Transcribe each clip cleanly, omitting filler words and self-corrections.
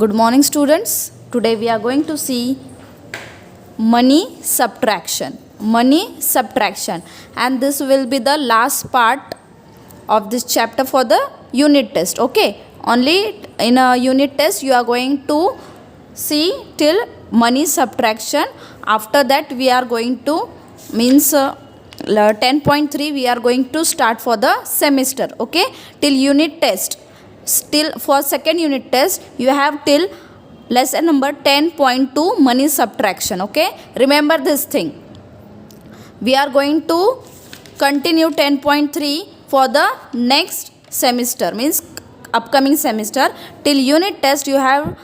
Good morning, students. Today we are going to see money subtraction. Money subtraction, and this will be the last part of this chapter for the unit test. Okay, only in a unit test you are going to see till money subtraction. After that we are going to means 10.3 we are going to start for the semester. Okay, till unit test, still for second unit test you have till lesson number 10.2 money subtraction. Okay, remember this thing. We are going to continue 10.3 for the next semester, means upcoming semester. Till unit test you have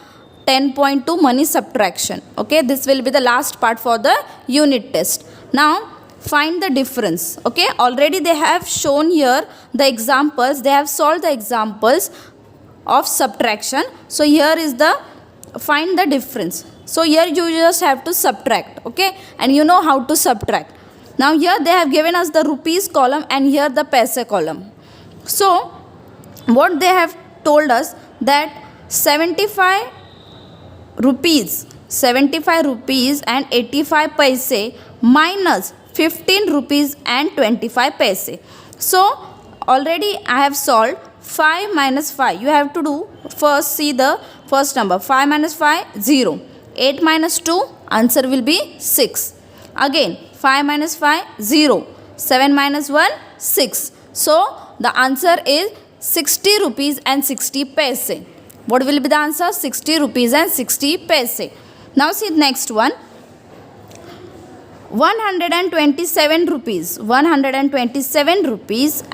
10.2 money subtraction. Okay, this will be the last part for the unit test. Now find the difference. Okay, already they have shown here the examples, they have solved the examples of subtraction. So here is the find the difference. So here you just have to subtract. Okay, and you know how to subtract. Now here they have given us the rupees column and here the paise column. So what they have told us that 75 rupees and 85 paise minus 15 rupees and 25 paise. So already I have solved 5 minus 5. You have to do first, see the first number. 5 minus 5, 0. 8 minus 2, answer will be 6. Again 5 minus 5, 0. 7 minus 1, 6. So the answer is 60 rupees and 60 paise. What will be the answer? 60 rupees and 60 paise. Now see next one. 127 rupees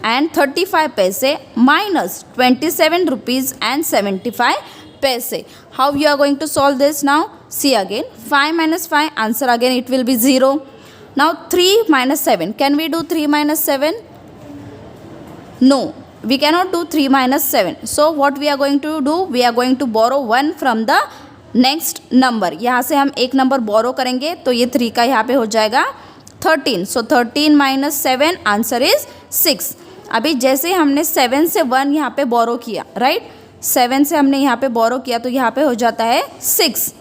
and 35 paise minus 27 rupees and 75 paise. How you are going to solve this now? See again. 5 minus 5, answer again it will be 0. Now 3 minus 7. Can we do 3 minus 7? No, we cannot do 3 minus 7. So what we are going to do? We are going to borrow 1 from the next number. यहाँ से हम एक number बोरो करेंगे तो ये 3 का यहाँ पे हो जाएगा 13. सो 13 माइनस 7, आंसर इज 6. अभी जैसे हमने 7 से 1 यहाँ पे बोरो किया, राइट, 7 से हमने यहाँ पे बोरो किया तो यहाँ पे हो जाता है 6.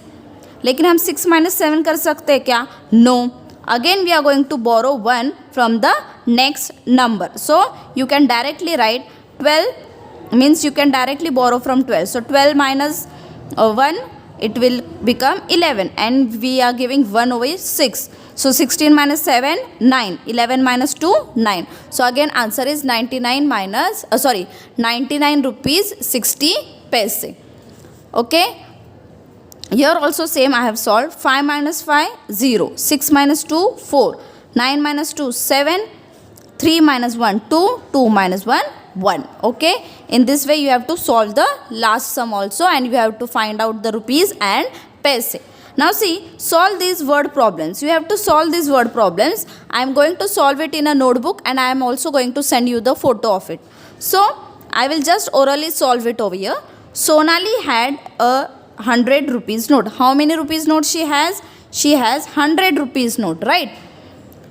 लेकिन हम 6 माइनस 7 कर सकते हैं क्या? No. Again we are going to borrow 1 from the next number. So you can directly write 12 means you can directly borrow from 12. So 12 minus 1, it will become 11 and we are giving 1 over 6. So 16 minus 7, 9. 11 minus 2, 9. So again answer is 99 rupees 60 paise. Okay, here also same I have solved. 5 minus 5, 0. 6 minus 2, 4. 9 minus 2, 7. 3 minus 1, 2. 2 minus 1, 1. Okay, in this way you have to solve the last sum also and you have to find out the rupees and paise. Now see, solve these word problems. You have to solve these word problems. I am going to solve it in a notebook and I am also going to send you the photo of it. So I will just orally solve it over here. Sonali had a 100 rupees note. How many rupees note she has? She has 100 rupees note, right?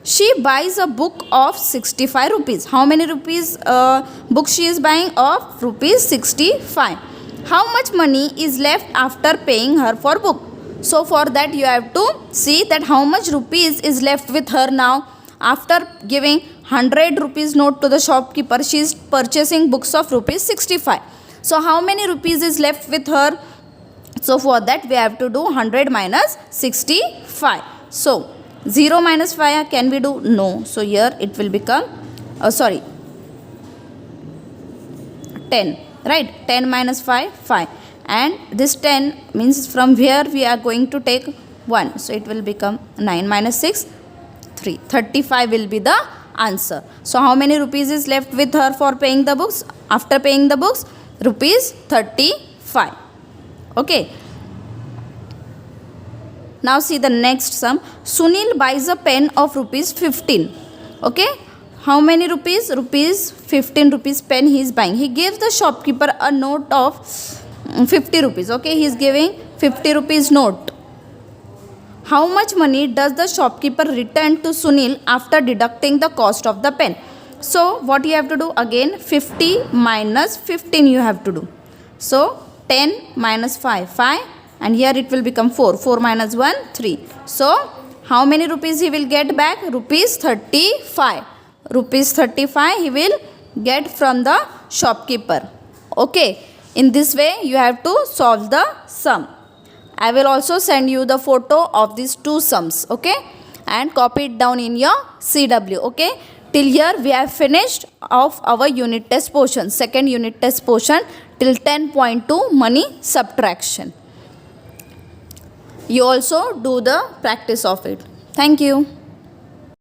She buys a book of 65 rupees. How many rupees book she is buying? Of rupees 65. How much money is left after paying her for book? So for that you have to see that how much rupees is left with her now. After giving 100 rupees note to the shopkeeper, she is purchasing books of rupees 65. So how many rupees is left with her? So for that we have to do 100 minus 65. So 0 minus 5, can we do? No. So here it will become 10, right? 10 minus 5, 5. And this 10 means from where we are going to take 1. So it will become 9 minus 6, 3. 35 will be the answer. So how many rupees is left with her for paying the books? After paying the books, rupees 35. Okay. Now see the next sum. Sunil buys a pen of rupees 15. Okay. How many rupees? Rupees 15 rupees pen he is buying. He gives the shopkeeper a note of 50 rupees. Okay. He is giving 50 rupees note. How much money does the shopkeeper return to Sunil after deducting the cost of the pen? So what you have to do? Again 50 minus 15 you have to do. So 10 minus 5, 5, and here it will become 4. 4 minus 1, 3. So, how many rupees he will get back? Rupees 35. Rupees 35 he will get from the shopkeeper. Okay, in this way you have to solve the sum. I will also send you the photo of these two sums, okay, and copy it down in your CW, okay. Till here we have finished of our unit test portion, second unit test portion till 10.2 money subtraction. You also do the practice of it. Thank you.